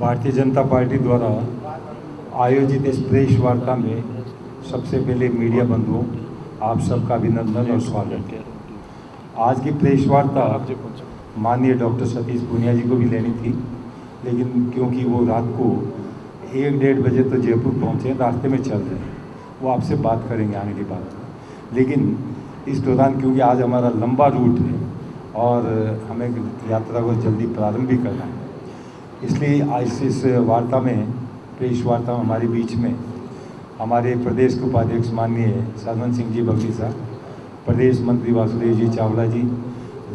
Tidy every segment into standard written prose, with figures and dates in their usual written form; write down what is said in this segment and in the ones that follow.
Bharatiya Janata party द्वारा आयोजित इस प्रेस वार्ता में सबसे पहले मीडिया बंधुओं आप सबका अभिनंदन और स्वागत है। आज की प्रेस वार्ता माननीय डॉक्टर सतीश पूनिया जी को भी लेनी थी, लेकिन क्योंकि वो रात को 1-1:30 बजे तो जयपुर पहुँचे, रास्ते में चल रहे हैं, वो आपसे बात करेंगे आने के बाद। लेकिन इस दौरान क्योंकि आज हमारा लंबा रूट है और हमें यात्रा को जल्दी प्रारंभ भी करना है, इसलिए आज इस वार्ता में प्रेस वार्ता में हमारे बीच में हमारे प्रदेश के उपाध्यक्ष माननीय सरवन सिंह जी बघेल साहब, प्रदेश मंत्री वासुदेव जी चावला जी,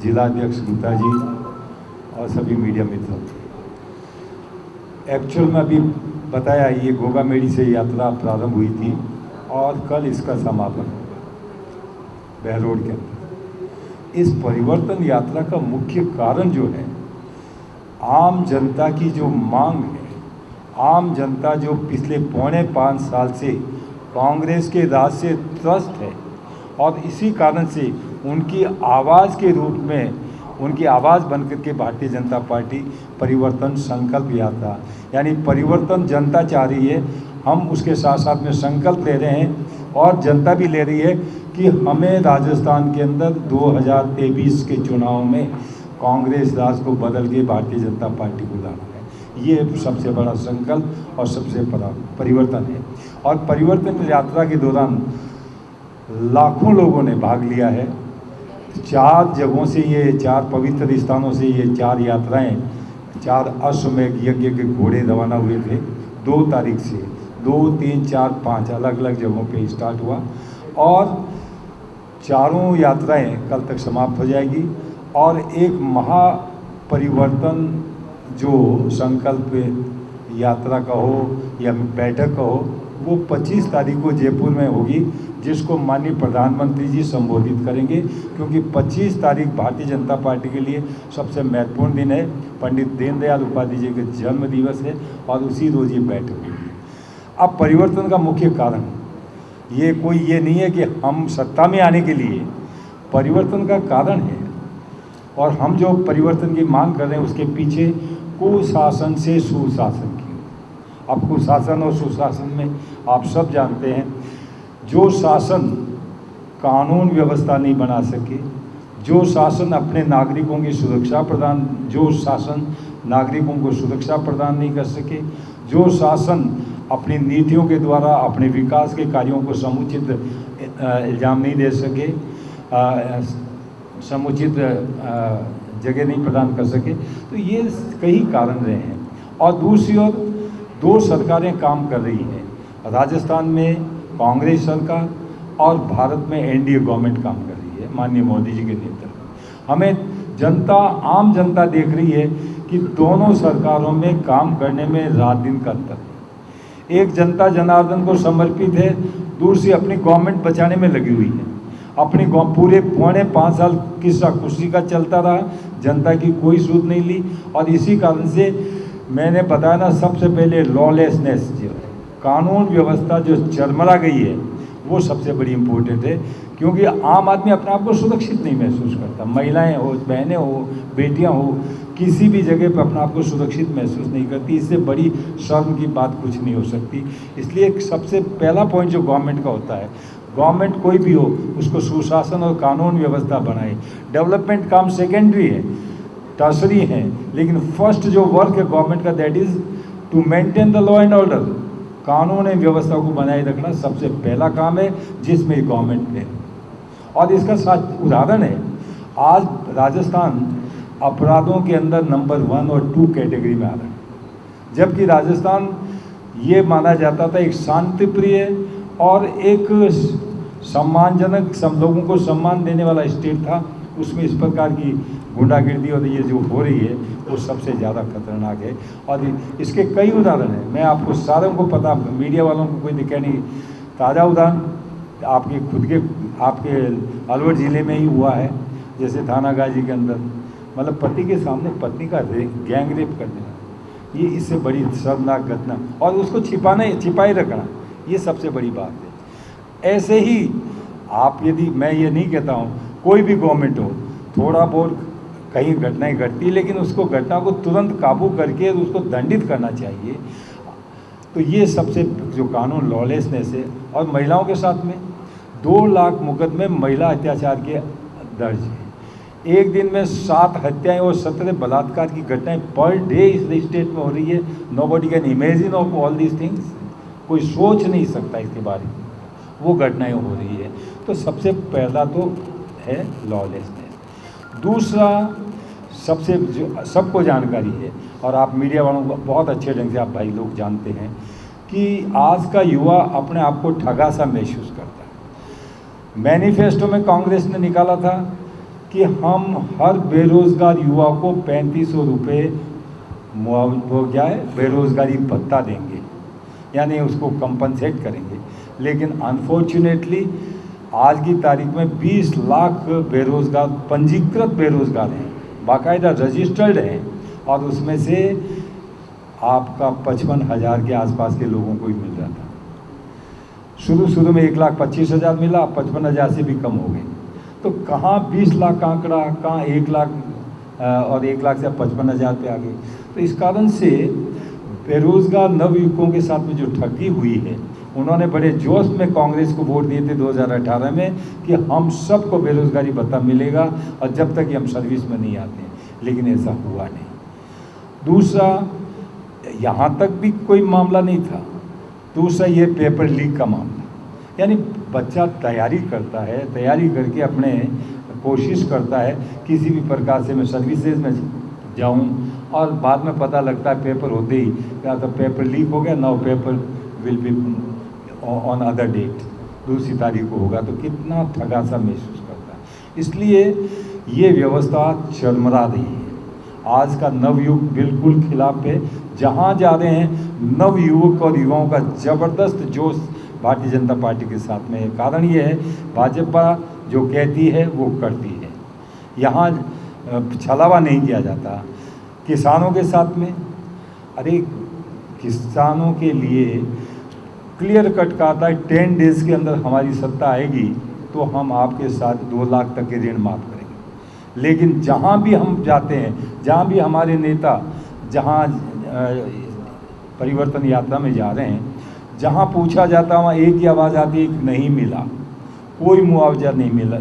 जिलाध्यक्ष गुप्ता जी और सभी मीडिया मित्रों। एक्चुअल में अभी बताया ये गोगा मेडी से यात्रा प्रारंभ हुई थी और कल इसका समापन होगा बहरोड के अंदर। इस परिवर्तन यात्रा का मुख्य कारण जो है, आम जनता की जो मांग है, आम जनता जो पिछले 4.25 साल से कांग्रेस के राज से त्रस्त है और इसी कारण से उनकी आवाज़ के रूप में, उनकी आवाज़ बनकर के भारतीय जनता पार्टी परिवर्तन संकल्प यात्रा, यानी परिवर्तन जनता चाह रही है, हम उसके साथ साथ में संकल्प ले रहे हैं और जनता भी ले रही है कि हमें राजस्थान के अंदर 2023 के चुनाव में कांग्रेस राज को बदल के भारतीय जनता पार्टी को लाना है। ये सबसे बड़ा संकल्प और सबसे बड़ा परिवर्तन है। और परिवर्तन यात्रा के दौरान लाखों लोगों ने भाग लिया है। 4 जगहों से, ये 4 पवित्र स्थानों से ये 4 यात्राएं, 4 अश्वमेध यज्ञ के घोड़े रवाना हुए थे। 2 तारीख से 2, 3, 4, 5 अलग अलग जगहों पे स्टार्ट हुआ और चारों यात्राएं कल तक समाप्त हो जाएगी। और एक महापरिवर्तन जो संकल्प यात्रा का हो या बैठक का हो, वो 25 तारीख को जयपुर में होगी, जिसको माननीय प्रधानमंत्री जी संबोधित करेंगे, क्योंकि 25 तारीख भारतीय जनता पार्टी के लिए सबसे महत्वपूर्ण दिन है। पंडित दीनदयाल उपाध्याय जी का जन्म दिवस है और उसी रोज ये बैठक होगी। अब परिवर्तन का मुख्य कारण ये कोई ये नहीं है कि हम सत्ता में आने के लिए, परिवर्तन का कारण है और हम जो परिवर्तन की मांग कर रहे हैं उसके पीछे कुशासन से सुशासन की। अब कुशासन और सुशासन में आप सब जानते हैं, जो शासन कानून व्यवस्था नहीं बना सके, जो शासन अपने नागरिकों की सुरक्षा प्रदान, जो शासन नागरिकों को सुरक्षा प्रदान नहीं कर सके, जो शासन अपनी नीतियों के द्वारा अपने विकास के कार्यों को समुचित इल्ज़ाम नहीं दे सके, समुचित जगह नहीं प्रदान कर सके, तो ये कई कारण रहे हैं। और दूसरी ओर 2 सरकारें काम कर रही हैं, राजस्थान में कांग्रेस सरकार और भारत में एनडीए गवर्नमेंट काम कर रही है माननीय मोदी जी के नेतृत्व। हमें जनता, आम जनता देख रही है कि दोनों सरकारों में काम करने में रात दिन का अंतर है। एक जनता जनार्दन को समर्पित है, दूसरी अपनी गवर्नमेंट बचाने में लगी हुई है। अपनी पूरे 4.25 साल किस्सा कुर्सी का चलता रहा, जनता की कोई सूध नहीं ली और इसी कारण से मैंने बताया ना, सबसे पहले लॉलेसनेस, जो कानून व्यवस्था जो चरमरा गई है, वो सबसे बड़ी इम्पोर्टेंट है, क्योंकि आम आदमी अपने आप को सुरक्षित नहीं महसूस करता। महिलाएं हो, बहनें हो, बेटियां हो, किसी भी जगह पर अपने आप को सुरक्षित महसूस नहीं करती। इससे बड़ी शर्म की बात कुछ नहीं हो सकती। इसलिए सबसे पहला पॉइंट जो गवर्नमेंट का होता है, गवर्नमेंट कोई भी हो उसको सुशासन और कानून व्यवस्था बनाए। डेवलपमेंट काम सेकेंडरी है, टर्सरी है, लेकिन फर्स्ट जो वर्क है गवर्नमेंट का, that is to maintain the law and order. कानून एवं व्यवस्था को बनाए रखना सबसे पहला काम है, जिसमें गवर्नमेंट है। और इसका साथ उदाहरण है, आज राजस्थान अपराधों के अंदर नंबर 1 और 2 कैटेगरी में आ रहा है, जबकि राजस्थान ये माना जाता था एक शांति प्रिय और एक सम्मानजनक, सब लोगों को सम्मान देने वाला स्टेट था। उसमें इस प्रकार की गुंडागिर्दी और ये जो हो रही है वो सबसे ज़्यादा खतरनाक है। और इसके कई उदाहरण हैं, मैं आपको सारों को पता, मीडिया वालों को कोई दिखा नहीं। ताज़ा उदाहरण आपके खुद के, आपके अलवर ज़िले में ही हुआ है, जैसे थाना गाजी के अंदर, मतलब पति के सामने पत्नी का गैंग रेप कर देना, ये इससे बड़ी शर्मनाक घटना, और उसको छिपाए रखना, ये सबसे बड़ी बात है। ऐसे ही आप, यदि मैं ये नहीं कहता हूँ कोई भी गवर्नमेंट हो, थोड़ा बहुत कहीं घटनाएं घटती है, लेकिन उसको घटना को तुरंत काबू करके उसको दंडित करना चाहिए। तो ये सबसे जो कानून लॉलेसनेस है। और महिलाओं के साथ में 2 लाख मुकदमे महिला अत्याचार के दर्ज हैं। एक दिन में 7 हत्याएं और 17 बलात्कार की घटनाएं पर डे इस स्टेट में हो रही है। Nobody can imagine of all these things. कोई सोच नहीं सकता इसके बारे में, वो घटनाएं हो रही है। तो सबसे पहला तो है लॉलेसनेस। दूसरा, सबसे जो सबको जानकारी है और आप मीडिया वालों को बहुत अच्छे ढंग से आप भाई लोग जानते हैं कि आज का युवा अपने आप को ठगा सा महसूस करता है। मैनिफेस्टो में कांग्रेस ने निकाला था कि हम हर बेरोजगार युवा को 3500 रुपये वो क्या है बेरोजगारी भत्ता देंगे, यानी उसको कंपनसेट करेंगे। लेकिन अनफॉर्चुनेटली आज की तारीख में 20 लाख बेरोजगार पंजीकृत बेरोजगार हैं, बाकायदा रजिस्टर्ड हैं, और उसमें से आपका 55,000 के आसपास के लोगों को ही मिल रहा था। शुरू में 1,25,000 मिला, 55,000 से भी कम हो गए। तो कहाँ 20 लाख का आंकड़ा, कहाँ 1 लाख, और 1 लाख से 55,000 पे आ गए। तो इस कारण से बेरोजगार नवयुवकों के साथ में जो ठगी हुई है, उन्होंने बड़े जोश में कांग्रेस को वोट दिए थे 2018 में कि हम सबको बेरोजगारी भत्ता मिलेगा और जब तक कि हम सर्विस में नहीं आते हैं, लेकिन ऐसा हुआ नहीं। दूसरा, यहाँ तक भी कोई मामला नहीं था। दूसरा, ये पेपर लीक का मामला, यानी बच्चा तैयारी करता है, तैयारी करके अपने कोशिश करता है किसी भी प्रकार से मैं सर्विसेज में जाऊं, और बाद में पता लगता है पेपर होते ही या तो पेपर लीक हो गया, now paper will be on other date, दूसरी तारीख को होगा। तो कितना ठगा सा महसूस करता है। इसलिए ये व्यवस्था चरमरा रही है। आज का नवयुग बिल्कुल खिलाफ है। जहाँ जा रहे हैं नवयुवक और युवाओं का ज़बरदस्त जोश भारतीय जनता पार्टी के साथ में है। कारण ये है, भाजपा जो कहती है वो करती है। यहाँ छलावा नहीं किया जाता। किसानों के साथ में, अरे किसानों के लिए क्लियर कट कहा था 10 डेज़ के अंदर हमारी सत्ता आएगी तो हम आपके साथ 2 लाख तक के ऋण माफ़ करेंगे। लेकिन जहाँ भी हम जाते हैं, जहाँ भी हमारे नेता जहाँ परिवर्तन यात्रा में जा रहे हैं, जहाँ पूछा जाता वहाँ एक ही आवाज़ आती है कि नहीं मिला, कोई मुआवजा नहीं मिला,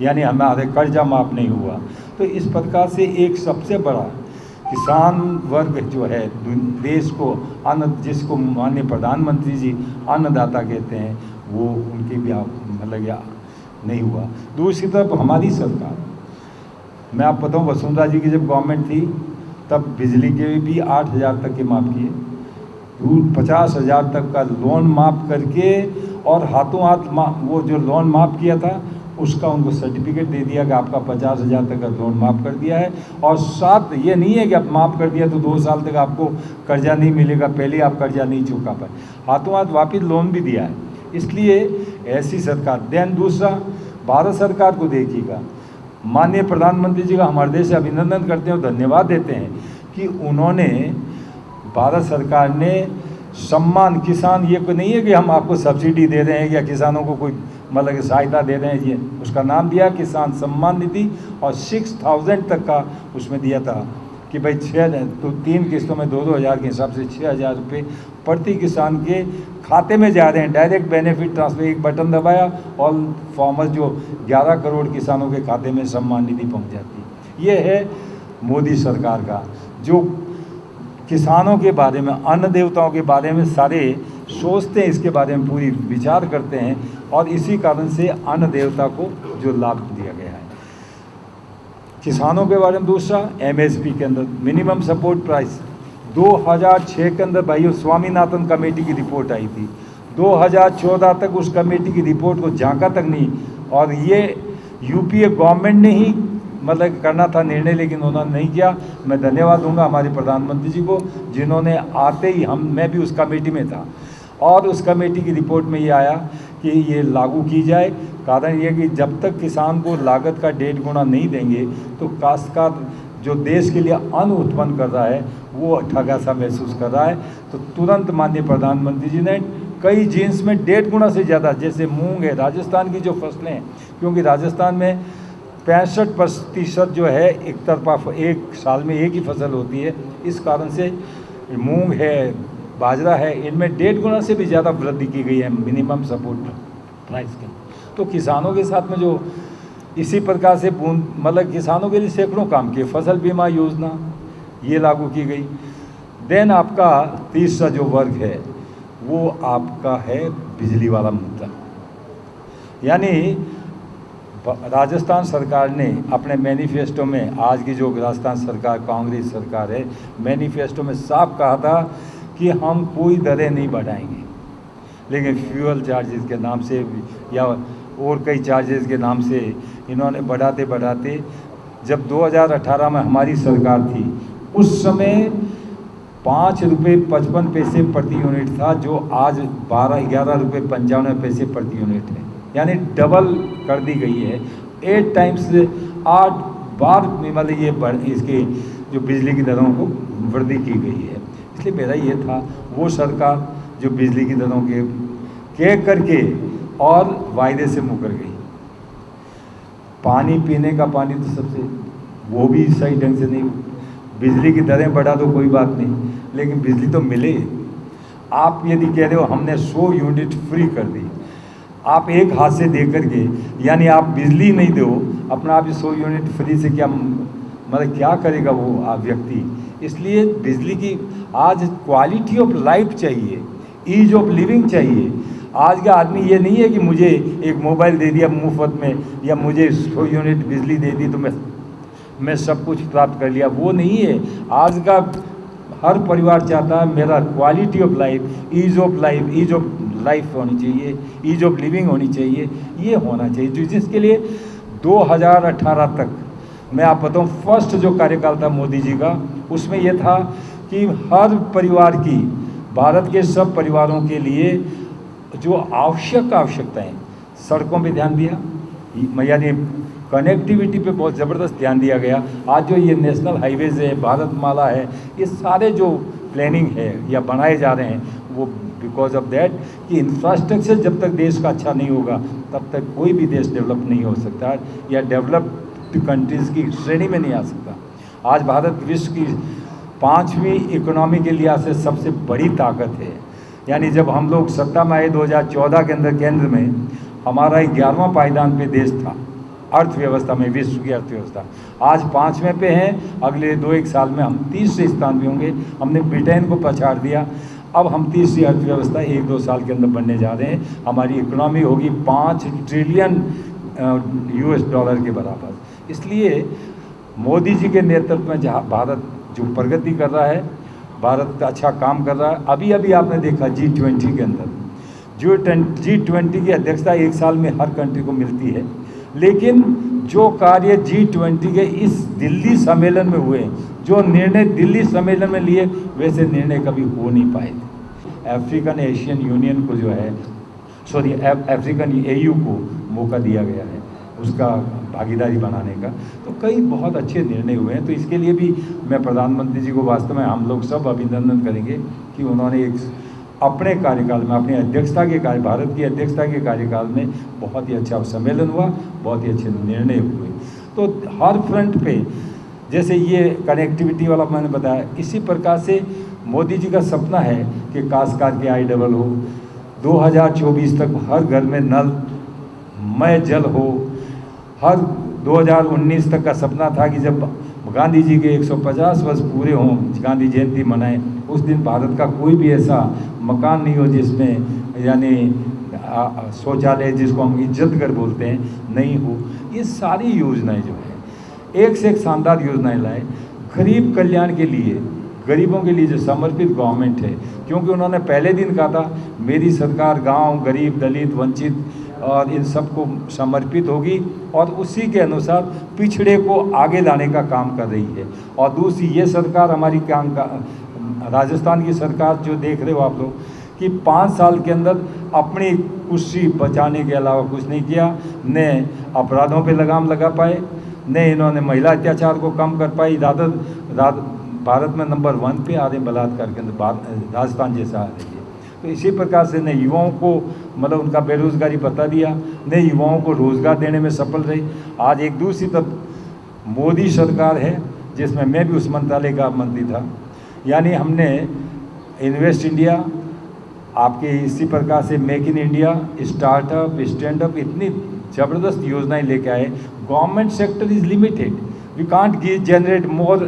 यानी हमारे कर्जा माफ़ नहीं हुआ। तो इस प्रकार से एक सबसे बड़ा किसान वर्ग जो है देश को अन्न, जिसको माननीय प्रधानमंत्री जी अन्नदाता कहते हैं, वो उनकी भी मतलब या नहीं हुआ। दूसरी तरफ हमारी सरकार, मैं आप बताऊँ, वसुंधरा जी की जब गवर्नमेंट थी तब बिजली के भी 8,000 तक के माफ़ किए, 50,000 तक का लोन माफ़ करके, और हाथों हाथ वो जो लोन माफ़ किया था उसका उनको सर्टिफिकेट दे दिया कि आपका 50,000 तक का लोन माफ़ कर दिया है। और साथ ये नहीं है कि आप माफ़ कर दिया तो 2 साल तक आपको कर्जा नहीं मिलेगा, पहले आप कर्जा नहीं चुका पाए, हाथों हाथ वापिस लोन भी दिया है। इसलिए ऐसी सरकार। देन दूसरा, भारत सरकार को देखिएगा, माननीय प्रधानमंत्री जी का हम हृदय से अभिनंदन करते हैं और धन्यवाद देते हैं कि उन्होंने, भारत सरकार ने सम्मान, किसान, ये कोई नहीं है कि हम आपको सब्सिडी दे रहे हैं या किसानों को कोई मतलब सहायता दे रहे हैं, ये उसका नाम दिया किसान सम्मान निधि, और 6,000 तक का उसमें दिया था कि भाई 3 किस्तों में 2-2 हज़ार के हिसाब से 6,000 रुपये प्रति किसान के खाते में जा रहे हैं। डायरेक्ट बेनिफिट ट्रांसफर, एक बटन दबाया और फार्मर्स जो 11 करोड़ किसानों के खाते में सम्मान निधि पहुँच जाती है। ये है मोदी सरकार का, जो किसानों के बारे में, अन्न देवताओं के बारे में सारे सोचते हैं, इसके बारे में पूरी विचार करते हैं, और इसी कारण से अन्न देवता को जो लाभ दिया गया है किसानों के बारे में। दूसरा, MSP के अंदर मिनिमम सपोर्ट प्राइस 2006 के अंदर भाइयों स्वामीनाथन कमेटी की रिपोर्ट आई थी, 2014 तक उस कमेटी की रिपोर्ट को झांका तक नहीं, और ये यूपीए गवर्नमेंट ने ही मतलब करना था निर्णय, लेकिन उन्होंने नहीं किया। मैं धन्यवाद दूंगा हमारे प्रधानमंत्री जी को, जिन्होंने आते ही मैं भी उस कमेटी में था, और उस कमेटी की रिपोर्ट में ये आया कि ये लागू की जाए। कारण ये कि जब तक किसान को लागत का 1.5 गुना नहीं देंगे तो काश्तकार जो देश के लिए अन्न उत्पन्न कर रहा है वो ठगा सा महसूस कर रहा है। तो तुरंत माननीय प्रधानमंत्री जी ने कई जीन्स में 1.5 गुना से ज़्यादा, जैसे मूंग है, राजस्थान की जो फसलें हैं, क्योंकि राजस्थान में 65% जो है एक तरफा एक साल में एक ही फसल होती है। इस कारण से मूंग है, बाजरा है, इनमें 1.5 गुना से भी ज़्यादा वृद्धि की गई है मिनिमम सपोर्ट प्राइस के। तो किसानों के साथ में जो इसी प्रकार से मतलब किसानों के लिए सैकड़ों काम किए, फसल बीमा योजना ये लागू की गई। देन आपका तीसरा जो वर्ग है वो आपका है बिजली वाला मुद्दा। यानी राजस्थान सरकार ने अपने मैनिफेस्टो में, आज की जो राजस्थान सरकार कांग्रेस सरकार है, मैनिफेस्टो में साफ कहा था कि हम कोई दरें नहीं बढ़ाएंगे, लेकिन फ्यूल चार्जेस के नाम से या और कई चार्जेस के नाम से इन्होंने बढ़ाते बढ़ाते, जब 2018 में हमारी सरकार थी उस समय 5 रुपये 55 पैसे प्रति यूनिट था, जो आज 11 रुपये 95 पैसे प्रति यूनिट है। यानी डबल कर दी गई है, 8 टाइम्स 8 बार मतलब ये इसके जो बिजली की दरों को वृद्धि की गई है। इसलिए मेरा ये था वो सरकार जो बिजली की दरों के कह करके और वायदे से मुकर गई। पानी पीने का पानी तो सबसे वो भी सही ढंग से नहीं, बिजली की दरें बढ़ा दो कोई बात नहीं, लेकिन बिजली तो मिले। आप यदि कह रहे हो हमने 100 यूनिट फ्री कर दी, आप एक हाथ से दे करके, यानी आप बिजली नहीं दो, अपना आप 100 यूनिट फ्री से क्या मतलब क्या करेगा वो व्यक्ति। इसलिए बिजली की आज क्वालिटी ऑफ लाइफ चाहिए, ईज ऑफ लिविंग चाहिए। आज का आदमी ये नहीं है कि मुझे एक मोबाइल दे दिया मुफ्त में या मुझे 100 यूनिट बिजली दे दी तो मैं सब कुछ प्राप्त कर लिया, वो नहीं है। आज का हर परिवार चाहता है मेरा quality of life, ease of life होनी चाहिए, ईज ऑफ लिविंग होनी चाहिए, ये होना चाहिए। जिसके लिए 2018 तक मैं आप बताऊँ फर्स्ट जो कार्यकाल था मोदी जी का, उसमें यह था कि हर परिवार की, भारत के सब परिवारों के लिए जो आवश्यकताएं, सड़कों पे ध्यान दिया, यानी कनेक्टिविटी पे बहुत ज़बरदस्त ध्यान दिया गया। आज जो ये नेशनल हाईवेज़ है, भारतमाला है, ये सारे जो प्लानिंग है या बनाए जा रहे हैं वो बिकॉज ऑफ दैट कि इंफ्रास्ट्रक्चर जब तक देश का अच्छा नहीं होगा तब तक कोई भी देश डेवलप नहीं हो सकता या डेवलप्ड कंट्रीज़ की श्रेणी में नहीं आ सकता। आज भारत विश्व की 5वीं इकोनॉमी के लिहाज से सबसे बड़ी ताकत है। यानी जब हम लोग सत्ता में आए 2014 के अंदर केंद्र में, हमारा 11वां पायदान पे देश था अर्थव्यवस्था में, विश्व की अर्थव्यवस्था। आज 5वें पे हैं, अगले 2-1 साल में हम 30वें स्थान पे होंगे। हमने ब्रिटेन को पछाड़ दिया, अब हम 30वीं अर्थव्यवस्था 1-2 साल के अंदर बनने जा रहे हैं। हमारी इकोनॉमी होगी 5 ट्रिलियन US डॉलर के बराबर। इसलिए मोदी जी के नेतृत्व में जहाँ भारत जो प्रगति कर रहा है, भारत अच्छा काम कर रहा है। अभी अभी आपने देखा G20 के अंदर, जो G20 की अध्यक्षता 1 साल में हर कंट्री को मिलती है, लेकिन जो कार्य G20 के इस दिल्ली सम्मेलन में हुए, जो निर्णय दिल्ली सम्मेलन में लिए, वैसे निर्णय कभी हो नहीं पाए थे। अफ्रीकन एशियन यूनियन को जो है अफ्रीकन AU को मौका दिया गया है उसका भागीदारी बनाने का, तो कई बहुत अच्छे निर्णय हुए हैं। तो इसके लिए भी मैं प्रधानमंत्री जी को वास्तव में हम लोग सब अभिनंदन करेंगे कि उन्होंने एक अपने कार्यकाल में, अपनी अध्यक्षता के भारत की अध्यक्षता के कार्यकाल में बहुत ही अच्छा सम्मेलन हुआ, बहुत ही अच्छे निर्णय हुए। तो हर फ्रंट पे, जैसे ये कनेक्टिविटी वाला मैंने बताया, इसी प्रकार से मोदी जी का सपना है कि काशकार की आय डबल हो, 2024 तक हर घर में नलमय जल हो। हर 2019 तक का सपना था कि जब गांधी जी के 150 वर्ष पूरे हों, गांधी जयंती मनाएं, उस दिन भारत का कोई भी ऐसा मकान नहीं हो जिसमें यानी शौचालय, जिसको हम इज्जत घर बोलते हैं, नहीं हो। ये सारी योजनाएं जो है एक से एक शानदार योजनाएं लाए गरीब कल्याण के लिए, गरीबों के लिए जो समर्पित गवर्नमेंट है। क्योंकि उन्होंने पहले दिन कहा था मेरी सरकार गांव, गरीब, दलित, वंचित और इन सबको समर्पित होगी और उसी के अनुसार पिछड़े को आगे लाने का काम कर रही है। और दूसरी ये सरकार हमारी काम का, राजस्थान की सरकार जो देख रहे हो आप लोग, कि 5 साल के अंदर अपनी कुर्सी बचाने के अलावा कुछ नहीं किया, न अपराधों पे लगाम लगा पाए, न इन्होंने महिला अत्याचार को कम कर पाई। भारत में नंबर 1 पे आ रहे बलात्कार के अंदर, राजस्थान जैसा आ रही है। तो इसी प्रकार से न युवाओं को मतलब उनका बेरोजगारी बता दिया, ने युवाओं को रोजगार देने में सफल रही। आज एक दूसरी तरफ मोदी सरकार है जिसमें मैं भी उस मंत्रालय का मंत्री था, यानी हमने इन्वेस्ट इंडिया, आपके इसी प्रकार से make in India, startup, standup, इतनी ज़बरदस्त योजनाएं लेके आए। Government sector is limited, we can't generate more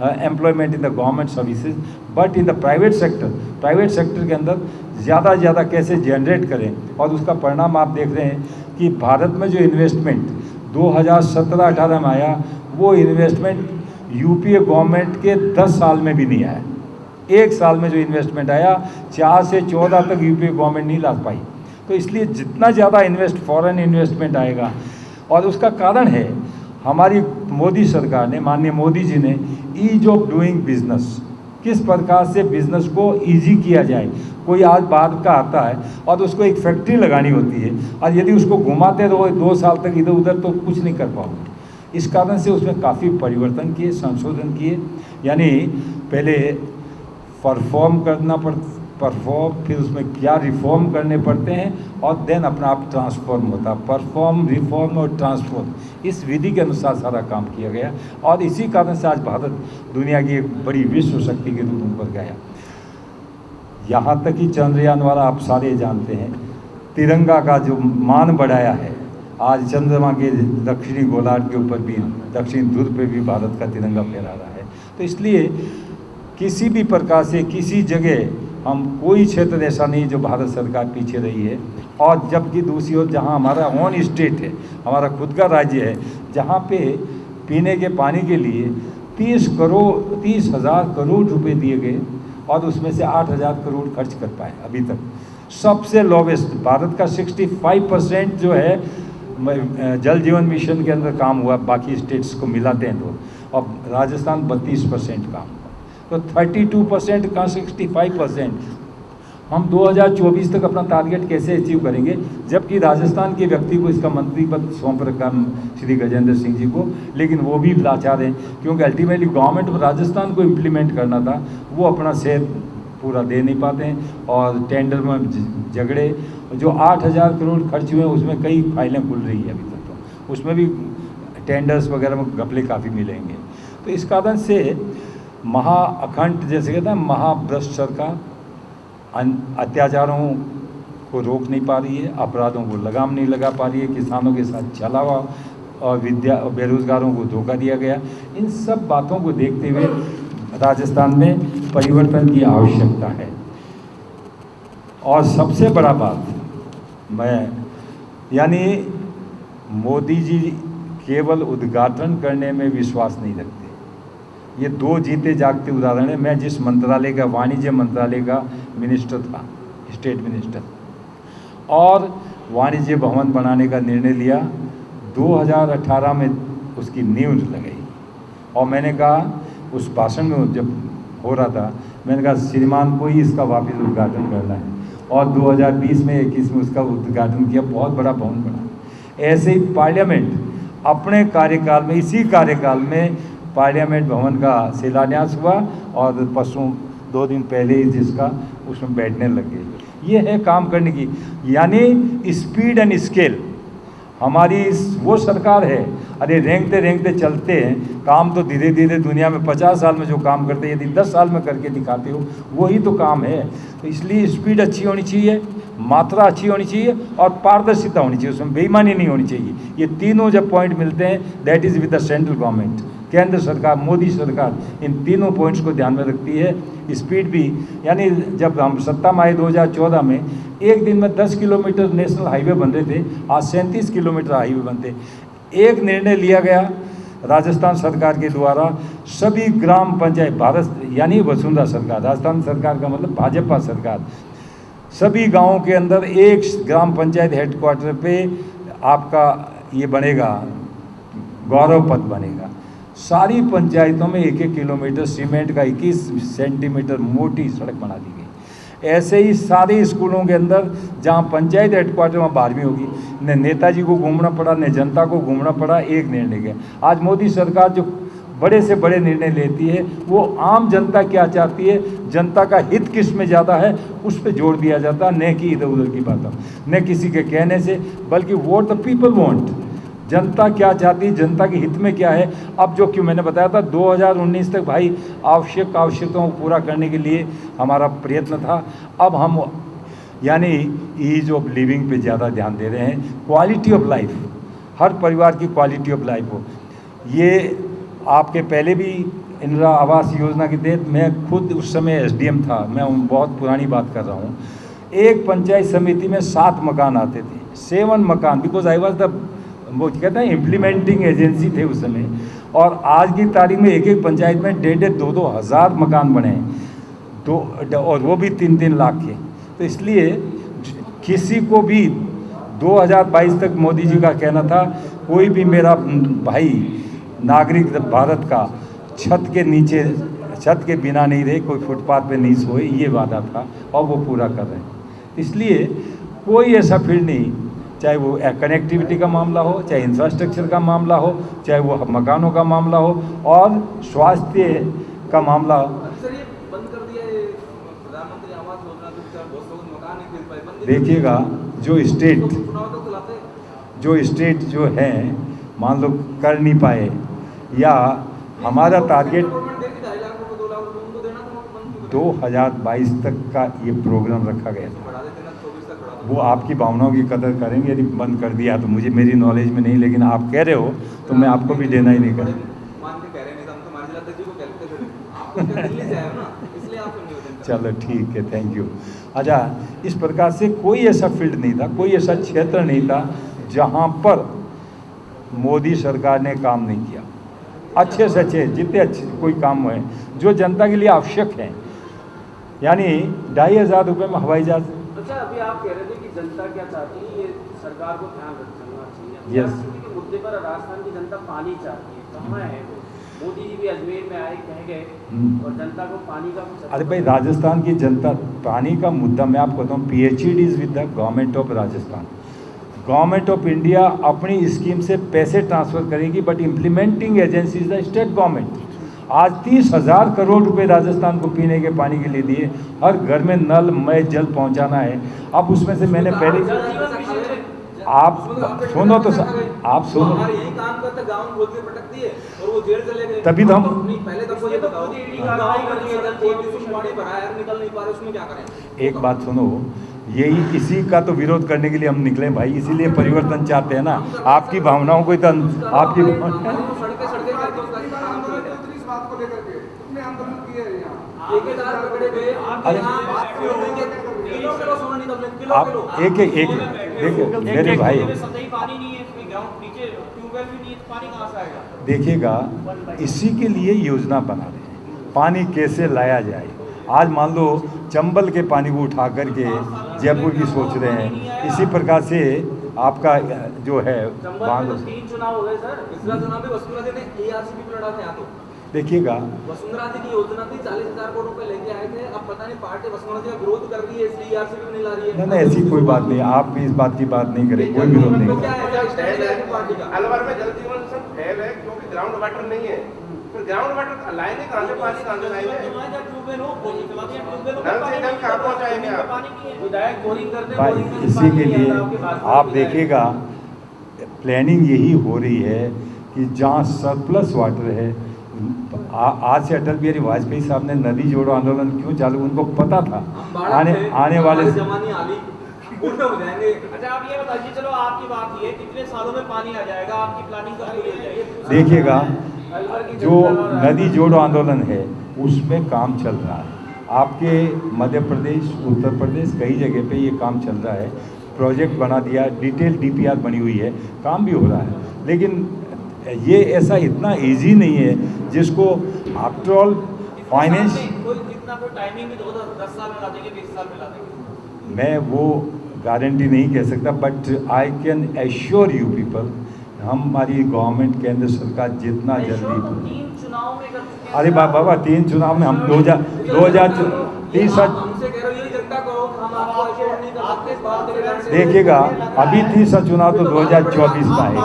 employment in the government services, but in the private sector के अंदर ज़्यादा से ज़्यादा कैसे जनरेट करें। और उसका परिणाम आप देख रहे हैं कि भारत में जो इन्वेस्टमेंट 2017-18 में आया, वो इन्वेस्टमेंट यूपीए गवर्नमेंट के 10 साल में भी नहीं आया। एक साल में जो इन्वेस्टमेंट आया 4 से 14 तक यूपीए गवर्नमेंट नहीं ला पाई। तो इसलिए जितना ज़्यादा फॉरेन इन्वेस्टमेंट आएगा, और उसका कारण है हमारी मोदी सरकार ने, माननीय मोदी जी ने ईज ऑफ डूइंग बिजनेस, किस प्रकार से बिजनेस को ईजी किया जाए। कोई आज बाहर का आता है और उसको एक फैक्ट्री लगानी होती है, और यदि उसको घुमाते रहो 2 साल तक इधर उधर तो कुछ नहीं कर पाओगे। इस कारण से उसमें काफ़ी परिवर्तन किए, संशोधन किए, यानी पहले परफॉर्म करना फिर उसमें क्या रिफॉर्म करने पड़ते हैं, और देन अपना आप ट्रांसफॉर्म होता। परफॉर्म, रिफॉर्म और ट्रांसफॉर्म, इस विधि के अनुसार सारा काम किया गया, और इसी कारण से आज भारत दुनिया की एक बड़ी विश्व शक्ति के रूप में उभर गया। यहाँ तक कि चंद्रयान वाला आप सारे जानते हैं, तिरंगा का जो मान बढ़ाया है, आज चंद्रमा के दक्षिणी गोलार्ध के ऊपर भी, दक्षिण ध्रुव पे भी भारत का तिरंगा फहरा रहा है। तो इसलिए किसी भी प्रकार से किसी जगह हम, कोई क्षेत्र ऐसा नहीं जो भारत सरकार पीछे रही है। और जबकि दूसरी ओर जहाँ हमारा ओन स्टेट है, हमारा खुद का राज्य है, जहाँ पे पीने के पानी के लिए 30,000 करोड़ रुपए दिए गए, और उसमें से 8,000 करोड़ खर्च कर पाए अभी तक। सबसे लोवेस्ट भारत का 65% जो है जल जीवन मिशन के अंदर काम हुआ, बाकी स्टेट्स को मिलाते हैं तो, और राजस्थान 32% काम। तो 32% का 65%, हम 2024 तक अपना टारगेट कैसे अचीव करेंगे, जबकि राजस्थान के व्यक्ति को इसका मंत्री पद सौंप रखा श्री गजेंद्र सिंह जी को, लेकिन वो भी लाचार हैं, क्योंकि अल्टीमेटली गवर्नमेंट को राजस्थान को इम्प्लीमेंट करना था, वो अपना शेयर पूरा दे नहीं पाते हैं, और टेंडर में झगड़े। जो 8,000 करोड़ खर्च हुए उसमें कई फाइलें खुल रही है अभी तक, तो उसमें भी टेंडर्स वगैरह में घपले काफ़ी मिलेंगे। तो इस कारण से महाअखंड, जैसे कहते हैं, महाभ्रष्ट सरकार अत्याचारों को रोक नहीं पा रही है, अपराधों को लगाम नहीं लगा पा रही है, किसानों के साथ छलावा और बेरोजगारों को धोखा दिया गया। इन सब बातों को देखते हुए राजस्थान में परिवर्तन की आवश्यकता है। और सबसे बड़ा बात, यानी मोदी जी केवल उद्घाटन करने में विश्वास नहीं रखते। ये 2 जीते जागते उदाहरण है। मैं जिस मंत्रालय का, वाणिज्य मंत्रालय का मिनिस्टर था, स्टेट मिनिस्टर, और वाणिज्य भवन बनाने का निर्णय लिया, 2018 में उसकी नींव लगाई। और मैंने कहा, उस भाषण में जब हो रहा था, मैंने कहा श्रीमान को ही इसका वापस उद्घाटन करना है, और 2020 में 21 में उसका उद्घाटन किया, बहुत बड़ा भवन बना। ऐसे ही पार्लियामेंट अपने कार्यकाल में, इसी कार्यकाल में पार्लियामेंट भवन का शिलान्यास हुआ, और परसों 2 दिन पहले ही जिसका उसमें बैठने लग गए। ये है काम करने की, यानी स्पीड एंड स्केल। हमारी वो सरकार है, अरे रेंगते रेंगते चलते हैं, काम तो धीरे धीरे दुनिया में 50 साल में जो काम करते हैं, यदि 10 साल में करके दिखाते हो, वही तो काम है। तो इसलिए स्पीड अच्छी होनी चाहिए, मात्रा अच्छी होनी चाहिए, और पारदर्शिता होनी चाहिए, उसमें बेईमानी नहीं होनी चाहिए। ये तीनों जब पॉइंट मिलते हैं, that is with the central government. केंद्र सरकार, मोदी सरकार इन तीनों पॉइंट्स को ध्यान में रखती है। स्पीड भी, यानी जब हम सत्ता में आए 2014 में, एक दिन में 10 किलोमीटर नेशनल हाईवे बन रहे थे, आज 37 किलोमीटर हाईवे बनते। एक निर्णय लिया गया राजस्थान सरकार के द्वारा, सभी ग्राम पंचायत, भारत यानी वसुंधरा सरकार, राजस्थान सरकार का मतलब भाजपा सरकार, सभी गांवों के अंदर एक ग्राम पंचायत हेडक्वार्टर पे आपका ये बनेगा, गौरव पथ बनेगा। सारी पंचायतों में 1-1 किलोमीटर सीमेंट का 21 सेंटीमीटर मोटी सड़क बना दी गई। ऐसे ही सारे स्कूलों के अंदर जहां पंचायत हेडक्वार्टर में 12वीं होगी, न नेताजी को घूमना पड़ा, न जनता को घूमना पड़ा, एक निर्णय गया। आज मोदी सरकार जो बड़े से बड़े निर्णय लेती है। वो आम जनता क्या चाहती है, जनता का हित किस में ज़्यादा है, उस पर जोर दिया जाता, न कि इधर उधर की बातों, न किसी के कहने से, बल्कि वॉट द पीपल वांट, जनता क्या चाहती है, जनता के हित में क्या है। अब जो क्यों मैंने बताया था 2019 तक भाई आवश्यकताओं को पूरा करने के लिए हमारा प्रयत्न था। अब हम यानी ईज ऑफ लिविंग पे ज़्यादा ध्यान दे रहे हैं, क्वालिटी ऑफ लाइफ, हर परिवार की क्वालिटी ऑफ लाइफ हो। ये आपके पहले भी इंदिरा आवास योजना के तहत मैं खुद उस समय एसडीएम था, मैं बहुत पुरानी बात कर रहा हूँ, एक पंचायत समिति में 7 मकान आते थे, 7 मकान, बिकॉज आई वॉज द, वो कहते हैं इम्प्लीमेंटिंग एजेंसी थे उस समय। और आज की तारीख में एक एक पंचायत में 1,500-2,2 हज़ार मकान बने हैं, और वो भी 3-3 लाख के। तो इसलिए किसी को भी 2022 तक मोदी जी का कहना था, कोई भी मेरा भाई नागरिक भारत का छत के नीचे, छत के बिना नहीं रहे, कोई फुटपाथ पे नहीं सोए, ये वादा था और वो पूरा कर रहे हैं। इसलिए कोई ऐसा फील्ड नहीं, चाहे वो कनेक्टिविटी का मामला हो, चाहे इंफ्रास्ट्रक्चर का मामला हो, चाहे वो मकानों का मामला हो, और स्वास्थ्य का मामला हो। देखिएगा जो स्टेट जो है मान लो कर नहीं पाए, या हमारा टारगेट 2022 तक का ये प्रोग्राम रखा गया था। वो आपकी भावनाओं की कदर करेंगे, यदि बंद कर दिया तो मुझे, मेरी नॉलेज में नहीं, लेकिन आप कह रहे हो तो मैं आपको भी देना ही नहीं करें। चलो ठीक है, थैंक यू। अच्छा, इस प्रकार से कोई ऐसा फील्ड नहीं था, कोई ऐसा क्षेत्र नहीं था जहाँ पर मोदी सरकार ने काम नहीं किया। अच्छे से अच्छे, जितने अच्छे कोई काम हुए जो जनता के लिए आवश्यक हैं, यानी 2,500 रुपये में हवाई जहाज। अच्छा, अभी आप कह रहे थे कि जनता क्या चाहती है, ये सरकार को ध्यान रखना चाहिए। यस, के मुद्दे पर राजस्थान की जनता पानी चाहती है, कहाँ है वो? मोदी जी भी अजमेर में आए, कह गए, और जनता को पानी का कुछ। अरे भाई, राजस्थान की जनता, पानी का मुद्दा मैं आपको बताऊँ, PHEDs with the government of Rajasthan. Government of India अपनी स्कीम से पैसे ट्रांसफ़र करेगी, but implementing agency is the state government. आज 30,000 करोड़ रुपए राजस्थान को पीने के पानी के लिए दिए, हर घर में नल मय जल पहुंचाना है। अब उसमें से मैंने पहले, आप सुनो तो, आप सुनो, यही काम करते, गाँव खोल के पटकती है और वो जेल चले गए। तभी तो हम पहले तो ये बताओ, निकल नहीं पा रहे, उसमें क्या करें? एक बात सुनो, यही इसी का तो विरोध करने के लिए हम निकले भाई, इसीलिए परिवर्तन चाहते हैं ना। आपकी भावनाओं को तो, आपकी आप एक देखिए मेरे भाई, देखिएगा, इसी के लिए योजना बना रहे हैं, पानी कैसे लाया जाए। आज मान लो चंबल के पानी को उठा करके जयपुर की सोच रहे हैं, इसी प्रकार से आपका जो है चुनाव हो गए सर, पिछला चुनाव में वसुंधरा जी ने ARCP लड़ा था। यहाँ तो देखिएगा, वसुंधरा जी की योजना थी, 40,000 करोड़ रुपए लेके आए थे। अब पता नहीं पार्टी वसुंधरा जी का विरोध कर रही है, इसलिए ARCP नहीं ला रही है। नहीं, ऐसी कोई बात नहीं, आप भी इस बात की बात नहीं करें, कोई विरोध नहीं। अलवर में जल जीवन मिशन फेल है क्योंकि ग्राउंड वाटर नहीं है। फिर ग्राउंड वाटर लाएंगे कहाँ से, पानी कहाँ से लाएंगे? नल से जल कहाँ पहुँचाएंगे आप? भाई, इसी के लिए आप देखिएगा, प्लानिंग यही हो रही है कि जहाँ सरप्लस वाटर है, आज से अटल बिहारी वाजपेयी साहब ने नदी जोड़ो आंदोलन क्यों चालू, उनको पता था आने वाले अच्छा, आप ये बताइए, चलो आपकी बात ये, कितने सालों में पानी आ जाएगा, आपकी प्लानिंग कब पूरी हो जाएगी? देखिएगा, जो नदी जोड़ो आंदोलन है उसमें काम चल रहा है। आपके मध्य प्रदेश, उत्तर प्रदेश, कई जगह पे ये काम चल रहा है। प्रोजेक्ट बना दिया, डिटेल DPR बनी हुई है, काम भी हो रहा है। लेकिन ये ऐसा इतना इजी नहीं है जिसको आफ्टर ऑल फाइनेंस, टाइमिंग भी 10 साल में ला देंगे, 20 साल में ला देंगे, मैं वो गारंटी नहीं कह सकता, but I can assure you people, हमारी गवर्नमेंट, केंद्र सरकार जितना जल्दी, अरे बाबा 3 चुनाव में हम 2030, देखिएगा, अभी 30 चुनाव तो 2024 का है।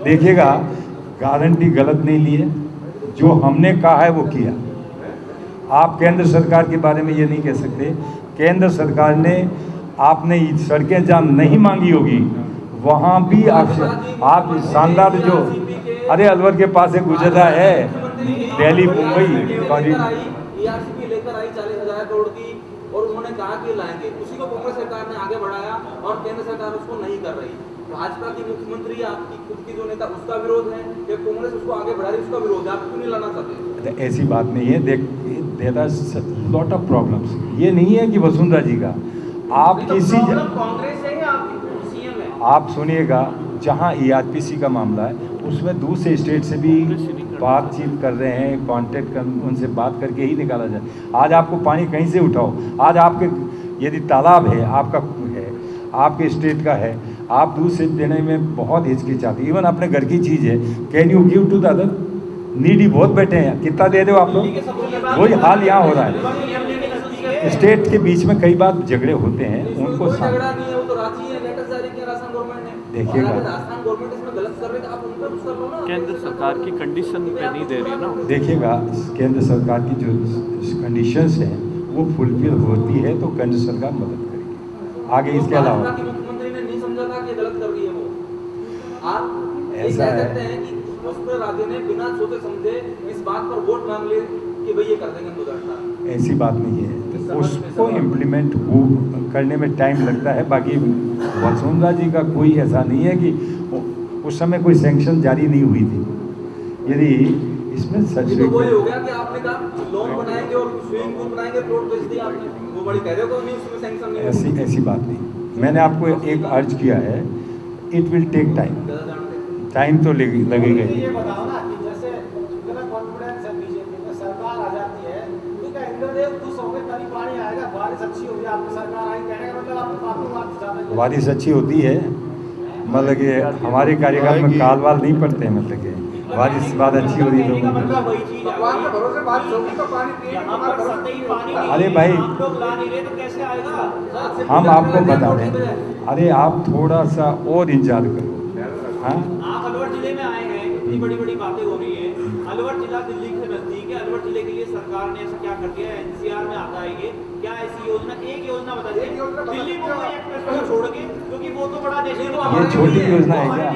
देखिएगा, गारंटी गलत नहीं ली है, जो हमने कहा है वो किया। आप केंद्र सरकार के बारे में ये नहीं कह सकते। केंद्र सरकार ने आपने सड़कें जहाँ नहीं मांगी होगी वहाँ भी आप शानदार जो अरे अलवर के पास एक गुजरा है दिल्ली मुंबई कॉरिडोर ERCP लेकर आई 40,000 करोड़ की और उन्होंने कहा कि लाएंगे, उसी को कांग्रेस सरकार ने आगे बढ़ाया और केंद्र सरकार उसको नहीं कर रही। भाजपा की मुख्यमंत्री आपकी खुद की जो नेता उसका विरोध है कि कांग्रेस उसको आगे बढ़ा रही, उसका विरोध है, आप क्यों नहीं लाना चाहते? ऐसी बात नहीं है। There are lot of problems. ये नहीं है कि वसुंधरा जी का आप किसी कांग्रेस है या सीएम है? आप सुनिएगा, जहाँ ERPC का मामला है उसमें दूसरे स्टेट से भी बातचीत कर रहे हैं, कांटेक्ट कर, उनसे बात करके ही निकाला जाए। आज आपको पानी कहीं से उठाओ, आज आपके यदि तालाब है, आपका है, आपके स्टेट का है, आप दूध से देने में बहुत हिचकिचाते। इवन अपने घर की चीज़ है, can you give to the other? Needy बहुत बैठे हैं, कितना दे दो आप लोग? वही हाल यहाँ हो रहा है। स्टेट के बीच में कई बार झगड़े होते हैं, उनको झगड़ा नहीं है, वो तो रांची है, लेटर जारी किया राजस्थान गवर्नमेंट ने। देखिएगा, राजस्थान गवर्नमेंट इसमें गलत कर रही है, आप उनका कुछ कर लो ना। केंद्र सरकार की कंडीशन पे नहीं दे रही ना। देखिएगा, केंद्र सरकार की जो कंडीशंस हैं वो फुलफिल होती है तो केंद्र सरकार मदद करेगी। आगे इसके अलावा मुख्यमंत्री ने नहीं समझा था कि गलत कर रही है वो। आप ऐसा है हैं कि वसुंधरा राजे ने बिना सोचे समझे इस बात पर वोट मांग लिए कि भाई ये कर देंगे 2018। ऐसी बात नहीं है, तो उसको इम्प्लीमेंट करने में टाइम लगता है। बाकी वसुंधरा जी का कोई ऐसा नहीं है कि उस समय कोई सैंक्शन जारी नहीं हुई थी। यदि इसमें सच तो वही हो गया कि आपने कहा लोन बनाएंगे और स्विमिंग पूल बनाएंगे, प्लॉट बेच दिया आपने, वो बड़ी कह रहे हो नहीं उसमें सैंक्शन नहीं। ऐसी बात नहीं। मैंने आपको एक अर्ज किया है, इट विल टेक टाइम तो लगेगा ही। ये बताओ ना कि जैसे इतना कॉन्फिडेंस है बीजेपी में, सरकार आ जाती है तो क्या इंद्रदेव खुश हो गए तभी पानी आएगा? बारिश अच्छी होगी, आपकी सरकार आई, कहने का मतलब आपको काफी बात ज्यादा बारिश अच्छी होती है, मतलब कि हमारे कार्यकाल में काल वाल नहीं पड़ते हैं, मतलब कि बारिश बाद अच्छी हो रही है लोगों को। वही चीज भगवान के भरोसे बारिश होगी तो पानी पिएंगे, यहाँ पर सतही पानी नहीं अरे है, भाई, आप लोग ला नहीं रहे तो कैसे आएगा? हम आपको बता रहे हैं, अरे आप थोड़ा सा और इंतजार करो। हाँ, आप अलवर जिले में आए हैं, इतनी बड़ी बड़ी बातें हो रही है। अलवर जिला दिल्ली के नजदीक है, अलवर जिले के लिए सरकार ने ऐसा क्या कर दिया है? NCR में आता है ये, क्या ऐसी योजना, एक योजना बताइए दिल्ली मुंबई एक्सप्रेस को छोड़ के, क्योंकि वो तो बड़ा देश है। ये छोटी योजना है क्या?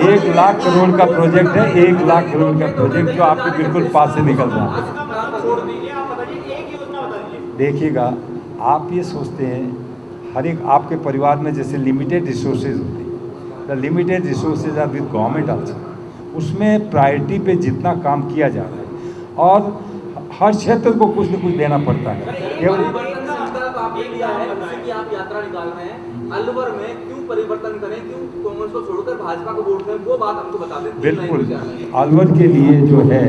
1 लाख करोड़ का प्रोजेक्ट है, 1 लाख करोड़ का प्रोजेक्ट जो आपके बिल्कुल पास से निकल रहा है। उसका मतलब छोड़ दीजिए, आप बताइए एक योजना बताइए। देखिएगा, आप ये सोचते हैं हर एक आपके परिवार में जैसे लिमिटेड रिसोर्सेज होते हैं, the limited resources are with government also. उसमें प्रायोरिटी पे जितना काम किया जा रहा है और हर क्षेत्र को कुछ न कुछ देना पड़ता है। केवल आपने लिया है, उसी की आप यात्रा निकाल रहे हैं। अलवर में क्यों परिवर्तन करें, क्यों कांग्रेस को छोड़कर भाजपा को वोट दें, वो बात हमको बता दें। बिल्कुल, अलवर के लिए जो है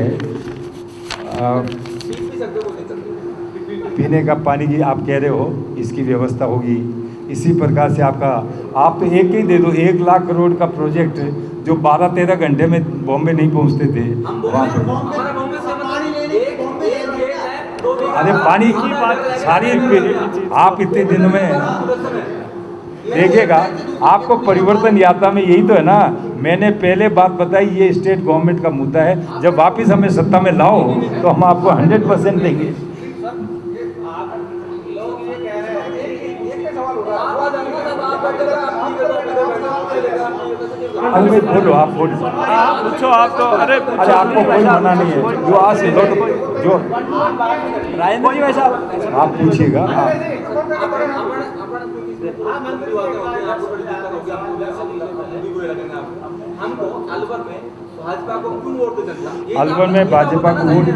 पीने का पानी की आप कह रहे हो, इसकी व्यवस्था होगी। इसी प्रकार से आपका, आप तो एक ही दे दो, 1 लाख करोड़ का प्रोजेक्ट जो 12-13 घंटे में बॉम्बे नहीं पहुंचते थे। अरे पानी की बात सारी, आप इतने दिनों में देखिएगा, आपको परिवर्तन यात्रा में यही तो है ना। मैंने पहले बात बताई, ये स्टेट गवर्नमेंट का मुद्दा है। जब वापस हमें सत्ता में लाओ तो हम आपको 100% देंगे। अरे भाई बोलो, आप बोलो, आप पूछो। आप तो अरे आपको कोई मना नहीं है, जो आज जो राजेंद्र जी भाई साहब आप पूछिएगा। हमको अलवर में भाजपा को क्यों वोट देना? अलवर में भाजपा को वोट,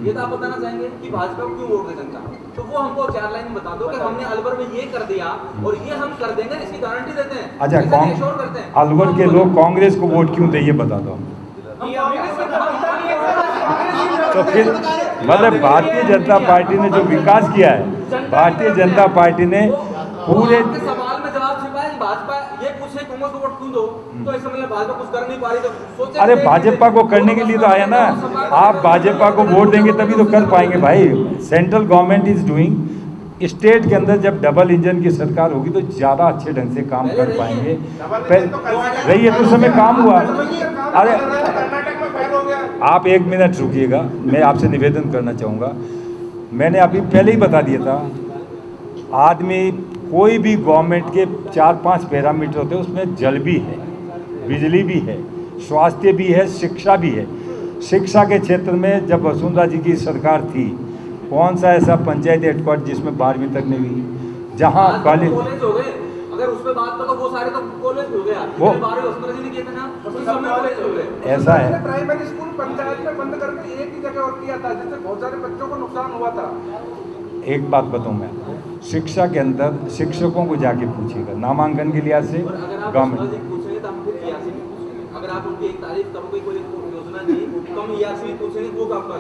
ये तो आप बताना चाहेंगे कि भाजपा को क्यों वोट दे जनता? तो वो हमको 4 लाइन में बता दो कि हमने अलवर में ये कर दिया और ये हम कर देंगे, इसकी गारंटी देते हैं। अच्छा, अलवर के लोग कांग्रेस को वोट क्यों दे, ये बता दो। तो फिर मतलब भारतीय जनता पार्टी ने जो विकास किया है, भारतीय जनता पार्टी ने पूरे सवाल में जवाब छिपा है। भाजपा ये पूछे कांग्रेस को वोट क्यों दो, तो इससे मतलब भाजपा कुछ कर नहीं पा रही, तो सोचे अरे भाजपा को करने के लिए तो आया ना। आप भाजपा को वोट देंगे तभी तो कर पाएंगे भाई। Central government is doing state के अंदर जब डबल इंजन की सरकार होगी तो ज़्यादा अच्छे ढंग से काम कर पाएंगे। रही है तो समय काम हुआ। अरे कर्नाटक में फेल हो गया। आप 1 मिनट रुकिएगा, मैं आपसे निवेदन करना चाहूँगा। मैंने अभी पहले ही बता दिया था, आदमी कोई भी गवर्नमेंट के 4-5 पैरामीटर होते हैं, उसमें जल भी है, बिजली भी है, स्वास्थ्य भी है, शिक्षा भी है। शिक्षा के क्षेत्र में जब वसुंधरा जी की सरकार थी, कौन सा ऐसा पंचायत हेडक्वार्टर जिसमें 12वीं तक नहीं हुई, जहाँ कॉलेज हो गए। अगर उस पे बात करो वो सारे तो कॉलेज हो गया, वो 12वीं वसुंधरा जी ने किए थे ना, उस समय कॉलेज हो गए। ऐसा है। प्राइमरी स्कूल पंचायत में बंद करके एक ही जगह और किया था, जिससे बहुत सारे बच्चों को नुकसान हुआ था। एक बात बताऊं मैं, शिक्षा के अंदर शिक्षकों को जाके पूछिएगा, नामांकन के लिहाज से गवर्नमेंट। पूछेंगे तो हम फिर ERC भी पूछेंगे। अगर आप उनकी एक तारीफ करोगे कोई योजना की, तो हम ERC भी पूछेंगे, वो काम का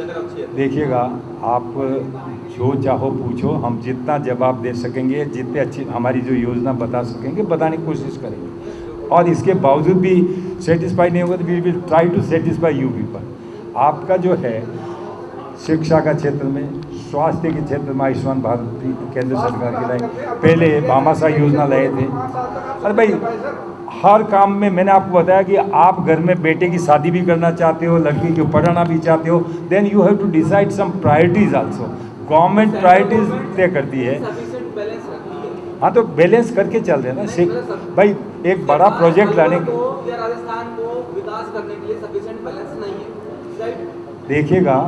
अगर अच्छी है। देखिएगा, आप जो चाहो पूछो, हम जितना जवाब दे सकेंगे, जितने अच्छी हमारी जो योजना बता सकेंगे बताने की कोशिश करेंगे। और इसके बावजूद भी सेटिस्फाई नहीं होगा तो we will try to satisfy you people. आपका जो है शिक्षा का क्षेत्र में, स्वास्थ्य के क्षेत्र में आयुष्मान भारत केंद्र सरकार की लाई, पहले भामाशाह योजना लाए थे। अरे भाई, हर काम में मैंने आपको बताया कि आप घर में बेटे की शादी भी करना चाहते हो, लड़की को पढ़ाना भी चाहते हो, then you have to decide some priorities also. Government priorities तय करती है। हाँ, तो बैलेंस करके चल रहे हैं ना भाई। एक बड़ा प्रोजेक्ट लाने राजस्थान को विकास करने के लिए सफिशिएंट बैलेंस नहीं है। देखिएगा,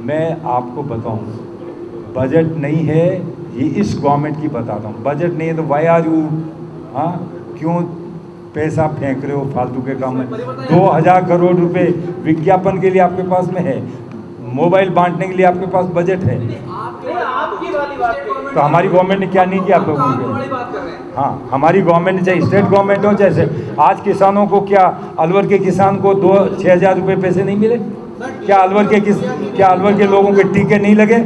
मैं आपको बताऊं, बजट नहीं है, ये इस गवर्नमेंट की बताता हूँ। बजट नहीं है तो वाई आर यू, हाँ, क्यों पैसा फेंक रहे हो फालतू के काम में। 2000 करोड़ रुपए विज्ञापन के लिए आपके पास में है, मोबाइल बांटने के लिए आपके पास बजट है। आपकी वाली बात तो हमारी गवर्नमेंट ने क्या नहीं किया आप लोगों के? हाँ, हमारी गवर्नमेंट ने, चाहे स्टेट गवर्नमेंट हो, जैसे आज किसानों को, क्या अलवर के किसान को 6,000 रुपये पैसे नहीं मिले? क्या अलवर के लोगों के टीके नहीं लगे?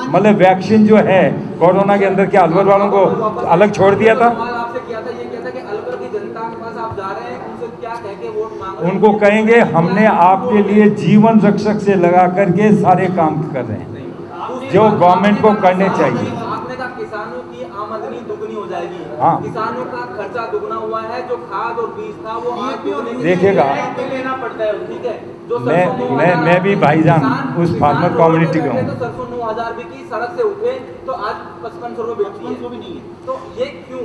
मतलब वैक्सीन जो है कोरोना के अंदर, क्या अलवर वालों को अलग छोड़ दिया था? आपसे किया था, ये कहता कि अलवर की जनता के पास आप जा रहे हैं, उनसे क्या कह के वोट मांग रहे हैं? उनको कहेंगे हमने आपके लिए जीवन रक्षक से लगा करके सारे काम कर रहे हैं जो गवर्नमेंट को करने चाहिए। आपने कहा किसानों की आमदनी दुगनी हो जाएगी। हाँ। किसानों का खर्चा दुगना हुआ है, जो खाद और बीज था वो आज देखिएगा, लेना पड़ता है, ठीक है। जो मैं भी भाईजान उस फार्मर कम्युनिटी का हूँ। तो सरसों 9,000 बिकी, सड़क से उठे तो आज 5500 रुपये बिकती है, भी नहीं है। तो ये क्यों?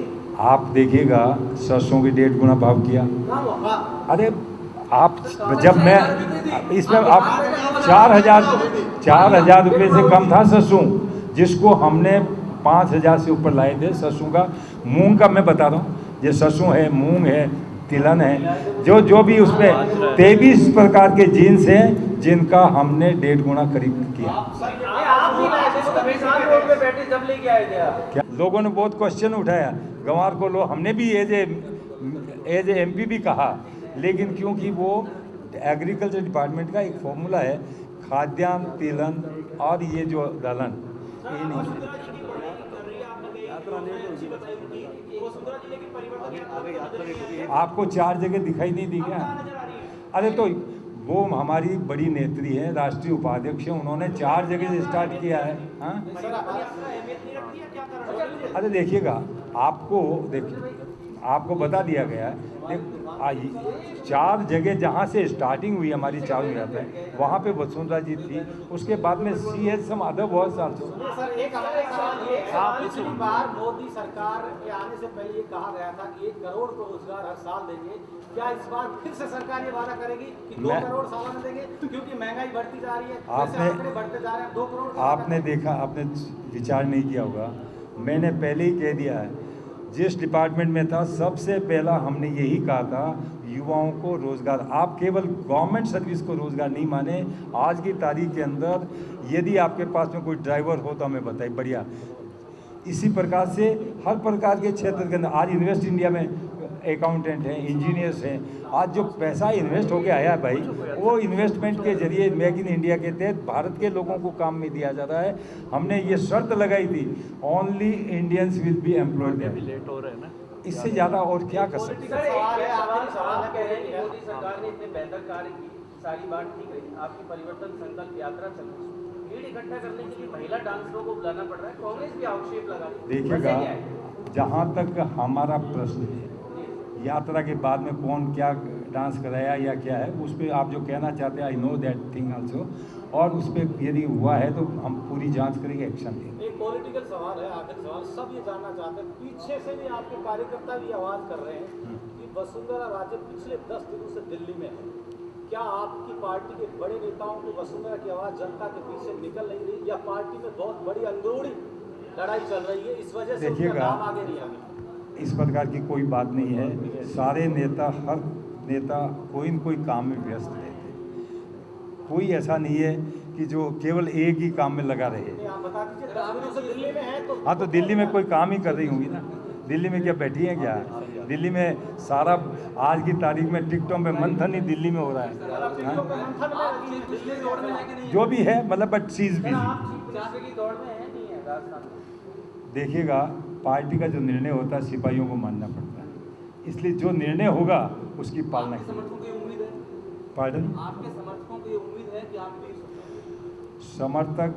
आप देखिएगा, सरसों की 1.5 गुना भाव किया। अरे आप, जब मैं इसमें आप 4,000 रुपये से कम था सरसों, जिसको हमने 5,000 से ऊपर लाए थे सरसों का। मूंग का मैं बता रहा हूँ, ये सरसों है, मूंग है, तिलहन है, जो भी उसमें 23 प्रकार के जीन्स हैं जिनका हमने 1.5 गुना करीब किया। जब लेके आए थे आप, क्या लोगों ने बहुत क्वेश्चन उठाया, गंवार को लो, हमने भी एज ए MP भी कहा, लेकिन क्योंकि वो एग्रीकल्चर डिपार्टमेंट का एक फॉर्मूला है, खाद्यान्न, तिलहन और ये जो दलहन, ये नहीं है। आपको 4 जगह दिखाई नहीं दी क्या? अरे तो वो हमारी बड़ी नेत्री है, राष्ट्रीय उपाध्यक्ष है, उन्होंने 4 जगह से स्टार्ट किया है। हाँ, अरे देखिएगा, आपको बता दिया गया है, 4 जगह जहाँ से स्टार्टिंग हुई हमारी चालू यात्रा है, वहाँ पे वसुंधरा जी थी। उसके बाद में CS सम अदर बहुत साल से। सर, एक हमारे सवाल, पिछली बार मोदी सरकार के आने से पहले ये कहा गया था कि 1 करोड़ को रोजगार हर साल देंगे। क्या इस बार फिर से सरकार ये वादा करेगी कि 2 करोड़ सालाना देंगे? क्योंकि महंगाई बढ़ती जा रही है, आंकड़े बढ़ते जा रहे हैं, 2 करोड़। आपने देखा, आपने विचार नहीं किया होगा, मैंने पहले ही कह दिया है, जिस डिपार्टमेंट में था सबसे पहला हमने यही कहा था, युवाओं को रोज़गार। आप केवल गवर्नमेंट सर्विस को रोज़गार नहीं माने, आज की तारीख के अंदर यदि आपके पास में कोई ड्राइवर हो तो हमें बताइए, बढ़िया। इसी प्रकार से हर प्रकार के क्षेत्र के अंदर आज इन्वेस्ट इंडिया में अकाउंटेंट हैं, इंजीनियर्स हैं। आज जो पैसा इन्वेस्ट होके आया है भाई, वो इन्वेस्टमेंट के जरिए मेक इन इंडिया के तहत भारत के लोगों को काम में दिया जा रहा है। हमने ये शर्त लगाई थी, only Indians will be employed. Late हो रहे हैं ना, इससे ज़्यादा और क्या कर सकते हैं? सवाल कह रहे हैं कि मोदी सरकार ने इतने बेहतर कार्य की, सारी बात ठीक है, आपकी परिवर्तन संकल्प यात्रा चल रही है, भीड़ इकट्ठा करने के लिए महिला डांसरों को बुलाना पड़ रहा है, कांग्रेस भी आक्षेप लगा रही है। देखिएगा, वजह क्या है? जहाँ तक हमारा प्रश्न है यात्रा के बाद में कौन क्या डांस कराया या क्या है, उस पर आप जो कहना चाहते हैं, I know that thing also, और उस पर यदि हुआ है तो हम पूरी जांच करेंगे, एक्शन लेंगे। एक पॉलिटिकल सवाल है, आखिरी सवाल, सब ये जानना चाहते हैं, पीछे से भी आपके कार्यकर्ता भी आवाज कर रहे हैं कि वसुंधरा राजे पिछले 10 दिनों से दिल्ली में है। क्या आपकी पार्टी के बड़े नेताओं को वसुंधरा की आवाज जनता के बीच से निकल नहीं रही, या पार्टी में बहुत बड़ी अंदरूनी लड़ाई चल रही है, इस वजह से उनका नाम आगे नहीं आ गया? इस प्रकार की कोई बात नहीं है। सारे नेता, हर नेता कोई न कोई काम में व्यस्त रहते हैं। कोई ऐसा नहीं है कि जो केवल एक ही काम में लगा रहे। आप बता दीजिए, 10 दिनों से दिल्ली में है तो? हाँ, तो दिल्ली में कोई काम ही कर रही होंगी ना। दिल्ली में क्या बैठी हैं क्या? दिल्ली में सारा आज की तारीख में टिकटों पे मंथन ही दिल्ली में हो रहा है। टिकटों पे मंथन में लगी है। दिल्ली दौड़ में है कि नहीं? जो भी है, मतलब बट चीज भी आप चीफ की दौड़ में है नहीं है राजस्थान में? देखिएगा, पार्टी का जो निर्णय होता है सिपाहियों को मानना पड़ता है, इसलिए जो निर्णय होगा उसकी पालना आपके की। समर्थकों की उम्मीद है, पार्डन? आपके समर्थकों की उम्मीद है कि आप भी समर्थक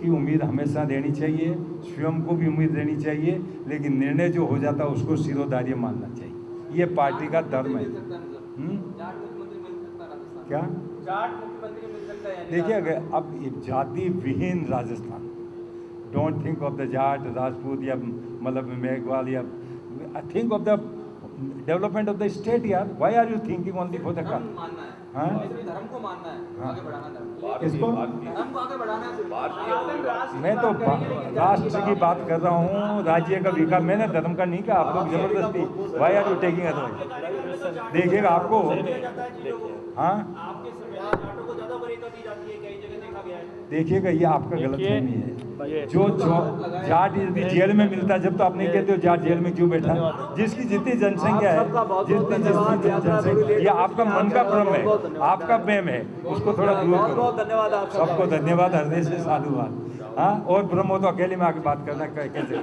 की उम्मीद हमेशा देनी चाहिए, स्वयं को भी उम्मीद देनी चाहिए, लेकिन निर्णय जो हो जाता है उसको सिरोधार्य मानना चाहिए। ये पार्टी का धर्म है। जाट मुख्यमंत्री मिल सकता है राजस्थान? क्या? जाट मुख्यमंत्री मिल सकता है? देखिए, अगर अब एक जाति विहीन Rajasthan, don't think of the Jat, Rajput या मतलब मेघवाल, या think of the development of the state. यार, why are you thinking only for the धर्म कास्ट? मानना है, हाँ? धर्म को मानना है, हाँ। आगे बढ़ाना धर्म किसको? धर्म को आगे बढ़ाना है। मैं तो राष्ट्र की बात कर रहा हूँ, राज्य का विकास। मैंने धर्म का नहीं कहा। आप लोग जबरदस्ती, why are you taking otherwise? देखिएगा आपको, हाँ, आपके समय जाटों को ज्यादा वरीयता दी जाती है, कई जगह देखा गया है। देखिएगा, ये आपका गलतफहमी है। ये जो जाट यदि जेल में मिलता, जब तो आप नहीं कहते हो जाट जेल में क्यों बैठा? जिसकी जितनी जनसंख्या है, जितनी जनसंख्या, ये आपका मन का भ्रम है, आपका प्रेम है, उसको थोड़ा दूर करो। धन्यवाद आप सबको धन्यवाद, हृदय से साधुवाद। हाँ, और भ्रम हो तो अकेले में आके बात करना कैसे?